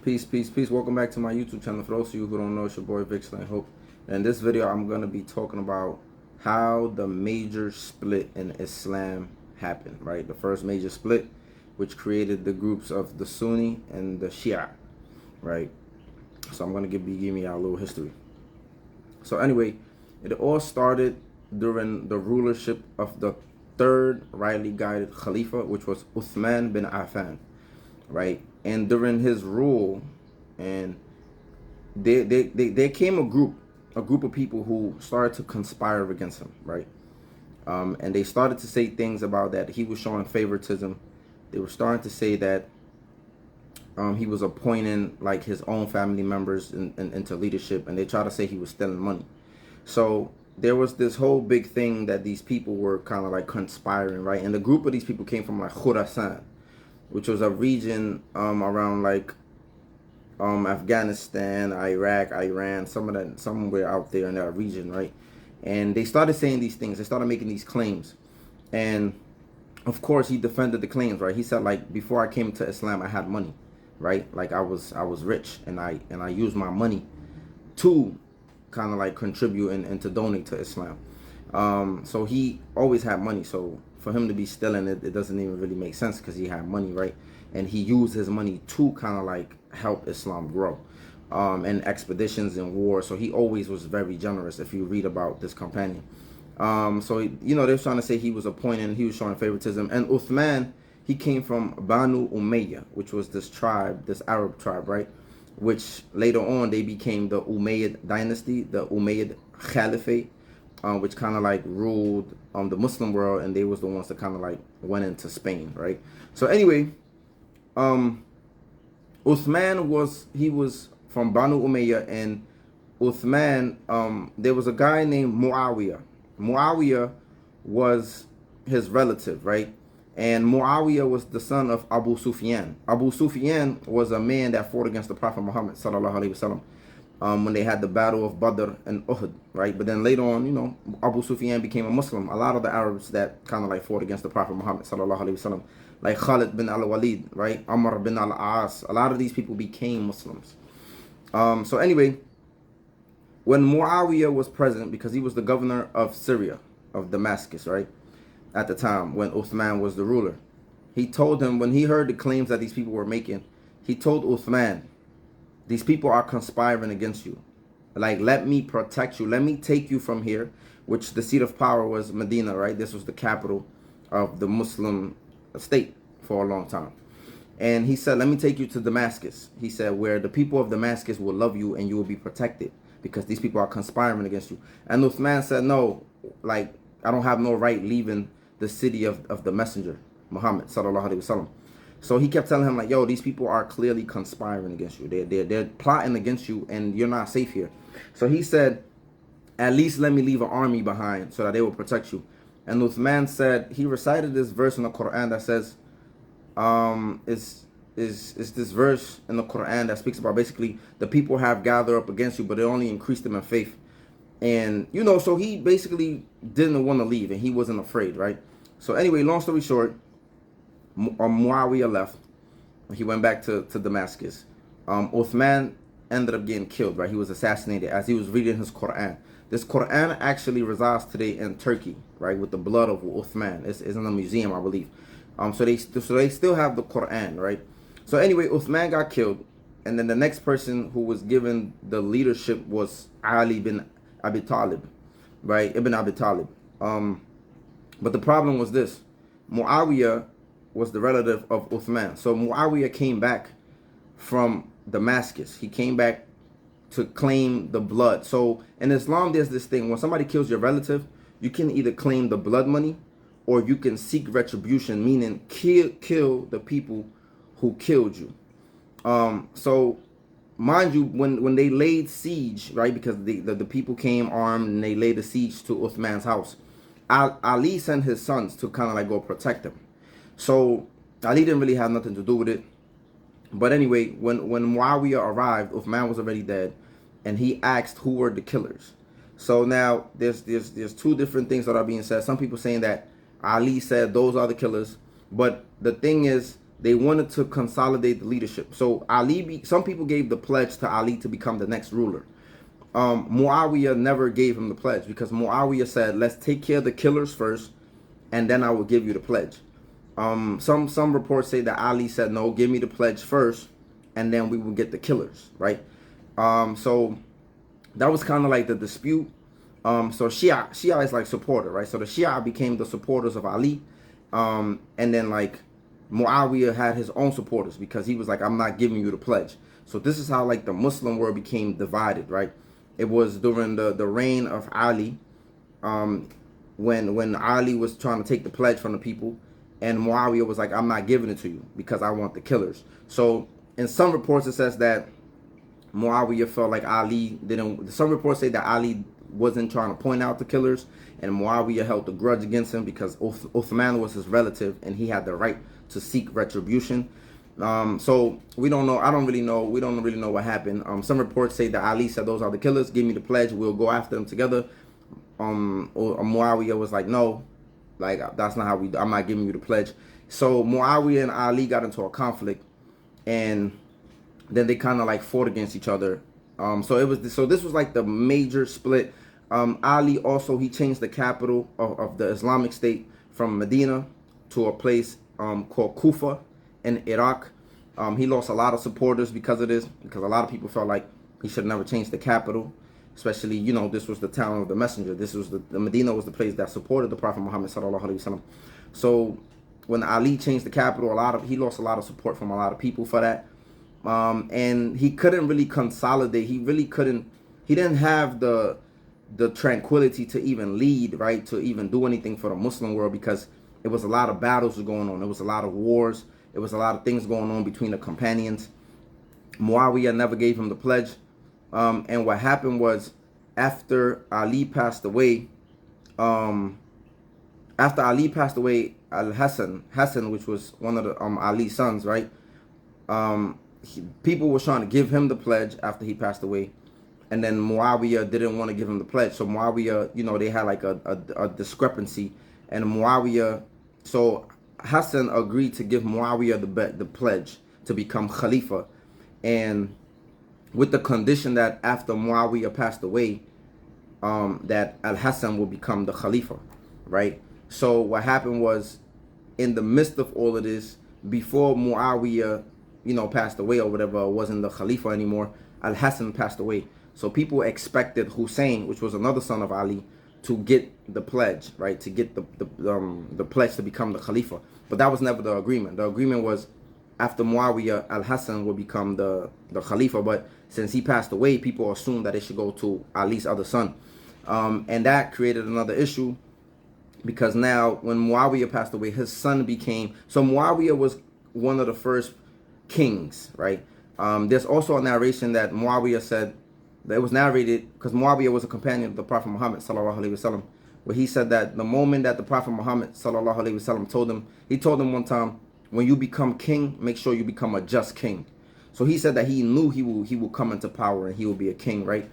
Peace, peace, peace. Welcome back to my YouTube channel. For those of you who don't know, it's your boy Vic Slang Hope. And in this video, I'm going to be talking about how the major split in Islam happened, right? The first major split, which created the groups of the Sunni and the Shia, right? So I'm going to give you a little history. So anyway, it all started during the rulership of the third rightly guided Khalifa, which was Uthman bin Affan, right? And during his rule, and there came a group of people who started to conspire against him, right? And they started to say things about that he was showing favoritism. They were starting to say that he was appointing like his own family members into leadership, and they tried to say he was stealing money. So there was this whole big thing that these people were kind of like conspiring, right? And the group of these people came from like Khurasan, which was a region around like Afghanistan, Iraq, Iran, somewhere out there in that region, right? And they started saying these things. They started making these claims, and of course he defended the claims, right? He said, like, before I came to Islam, I had money, right? Like I was rich, and I used my money to kind of like contribute and to donate to Islam. So he always had money. So for him to be stealing it doesn't even really make sense, because he had money, right? And he used his money to kind of like help Islam grow, and expeditions and war. So he always was very generous, if you read about this companion. So they're trying to say he was appointed, he was showing favoritism. And Uthman, he came from Banu Umayyah, which was this tribe, this Arab tribe, right? Which later on they became the Umayyad dynasty, the Umayyad Caliphate, which kind of like ruled the Muslim world, and they was the ones that kind of like went into Spain, right? So anyway, Uthman was from Banu Umayyah, and Uthman, there was a guy named Muawiyah. Muawiyah was his relative, right? And Muawiyah was the son of Abu Sufyan. Abu Sufyan was a man that fought against the Prophet Muhammad sallallahu alaihi wasallam when they had the battle of Badr and Uhud, right? But then later on, Abu Sufyan became a Muslim. A lot of the Arabs that kind of like fought against the Prophet Muhammad sallallahu alaihi wasallam, like Khalid bin al-Walid, right? Amr bin al-As, a lot of these people became Muslims. So anyway, when Muawiyah was president, because he was the governor of Syria, of Damascus, right, at the time when Uthman was the ruler, he told him, when he heard the claims that these people were making, he told Uthman, these people are conspiring against you. Like, let me protect you. Let me take you from here, which the seat of power was Medina, right? This was the capital of the Muslim state for a long time. And he said, let me take you to Damascus. He said, where the people of Damascus will love you and you will be protected, because these people are conspiring against you. And Uthman said, no, like, I don't have no right leaving the city of the messenger, Muhammad sallallahu alaihi wasallam. So he kept telling him, like, yo, these people are clearly conspiring against you. They're plotting against you, and you're not safe here. So he said, at least let me leave an army behind so that they will protect you. And Uthman said, he recited this verse in the Quran that says, is this verse in the Quran that speaks about basically the people have gathered up against you, but it only increased them in faith. And, so he basically didn't want to leave, and he wasn't afraid, right? So anyway, long story short, Muawiyah left. He went back to Damascus. Uthman ended up getting killed, right? He was assassinated as he was reading his Quran. This Quran actually resides today in Turkey, right, with the blood of Uthman. It's in a museum, I believe. So they still have the Quran, right? So anyway, Uthman got killed, and then the next person who was given the leadership was Ali bin Abi Talib, right? Ibn Abi Talib. But the problem was this: Muawiyah was the relative of Uthman. So Muawiyah came back from Damascus. He came back to claim the blood. So in Islam, there's this thing: when somebody kills your relative, you can either claim the blood money, or you can seek retribution, meaning kill the people who killed you. So mind you, when they laid siege, right, because the people came armed and they laid a siege to Uthman's house, Ali sent his sons to kind of like go protect him. So Ali didn't really have nothing to do with it. But anyway, when Muawiyah arrived, Uthman was already dead, and he asked who were the killers. So now there's two different things that are being said. Some people saying that Ali said those are the killers, but the thing is, they wanted to consolidate the leadership. So some people gave the pledge to Ali to become the next ruler. Muawiyah never gave him the pledge because Muawiyah said, let's take care of the killers first, and then I will give you the pledge. Some reports say that Ali said, no, give me the pledge first, and then we will get the killers, right? So that was kind of like the dispute. So Shia is like supporter, right? So the Shia became the supporters of Ali, and then like Muawiyah had his own supporters because he was like, I'm not giving you the pledge. So this is how like the Muslim world became divided, right? It was during the reign of Ali, when Ali was trying to take the pledge from the people, and Muawiyah was like, I'm not giving it to you because I want the killers. So in some reports it says that Muawiyah felt like Ali didn't. Some reports say that Ali wasn't trying to point out the killers, and Muawiyah held a grudge against him because Uthman was his relative and he had the right to seek retribution. So we don't know. I don't really know. We don't really know what happened. Some reports say that Ali said, those are the killers. Give me the pledge. We'll go after them together. Or Muawiyah was like, no, like that's not how we. I'm not giving you the pledge. So Muawiyah and Ali got into a conflict, and then they kind of like fought against each other. So this was like the major split. Ali also, he changed the capital of the Islamic State from Medina to a place called Kufa in Iraq. He lost a lot of supporters because of this, because a lot of people felt like he should never change the capital, especially, you know, this was the town of the messenger. This was the Medina was the place that supported the Prophet Muhammad sallallahu alaihi wasallam. So when Ali changed the capital, he lost a lot of support from a lot of people for that. And he couldn't really consolidate. He didn't have the tranquility to even lead, right? To even do anything for the Muslim world, because it was a lot of battles going on. It was a lot of wars. It was a lot of things going on between the companions. Muawiyah never gave him the pledge. And what happened was, after Ali passed away, Al-Hassan, which was one of the Ali's sons, right? People were trying to give him the pledge after he passed away, and then Muawiyah didn't want to give him the pledge. So Muawiyah, you know, they had like a discrepancy, and Muawiyah, so Hassan agreed to give Muawiyah the pledge to become Khalifa, and with the condition that after Muawiyah passed away, that Al-Hassan will become the Khalifa, right? So what happened was, in the midst of all of this, before Muawiyah, you know, passed away or whatever, wasn't the Khalifa anymore, Al-Hassan passed away. So people expected Hussein, which was another son of Ali, to get the pledge, right? To get the pledge to become the Khalifa. But that was never the agreement. The agreement was, after Muawiyah, Al-Hassan would become the Khalifa. But since he passed away, people assumed that it should go to Ali's other son. And that created another issue, because now when Muawiyah passed away, his son became... So Muawiyah was one of the first kings, right? There's also a narration that Muawiyah said, that it was narrated, because Muawiyah was a companion of the Prophet Muhammad sallallahu alaihi wasallam, where he said that the moment that the Prophet Muhammad sallallahu alaihi wasallam he told him one time, when you become king, make sure you become a just king. So he said that he knew he will come into power and he will be a king, right?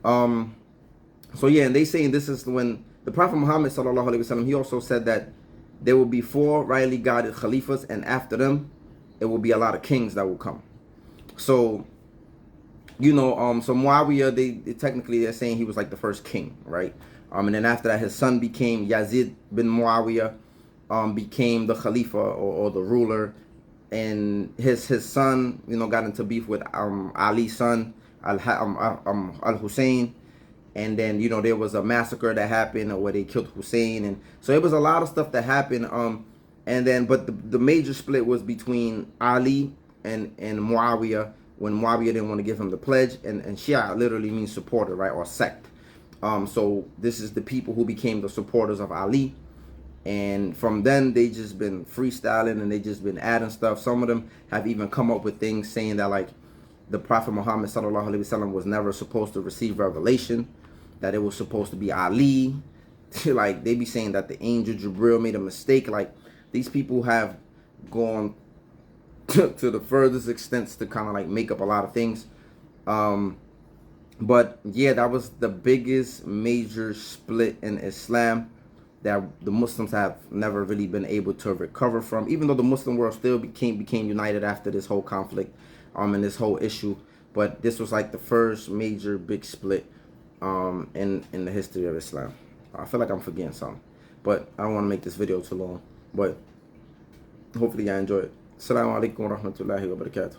So yeah, and they saying this is when the Prophet Muhammad sallallahu alaihi wasallam, he also said that there will be 4 rightly guided Khalifas, and after them, it will be a lot of kings that will come. So, you know, so Muawiyah, they're saying he was like the first king, right? And then after that, his son became Yazid bin Muawiyah, became the Khalifa or the ruler, and his son, you know, got into beef with Ali's son, Al-Hussein, and then, you know, there was a massacre that happened where they killed Hussein, and so it was a lot of stuff that happened. And then, but the major split was between Ali and Muawiyah, when Muawiyah didn't want to give him the pledge, and Shia literally means supporter, right, or sect. So this is the people who became the supporters of Ali, and from then they just been freestyling and they just been adding stuff. Some of them have even come up with things saying that like the Prophet Muhammad sallallahu alaihi wasallam was never supposed to receive revelation, that it was supposed to be Ali. Like they be saying that the angel Jibril made a mistake. Like these people have gone to the furthest extents to kind of like make up a lot of things. But yeah, that was the biggest major split in Islam. that the Muslims have never really been able to recover from, even though the Muslim world still became united after this whole conflict, and this whole issue. But this was like the first major big split in the history of Islam. I feel like I'm forgetting something, but I don't want to make this video too long. But hopefully y'all enjoy it. Assalamu alaikum wa rahmatullahi wa barakatuh.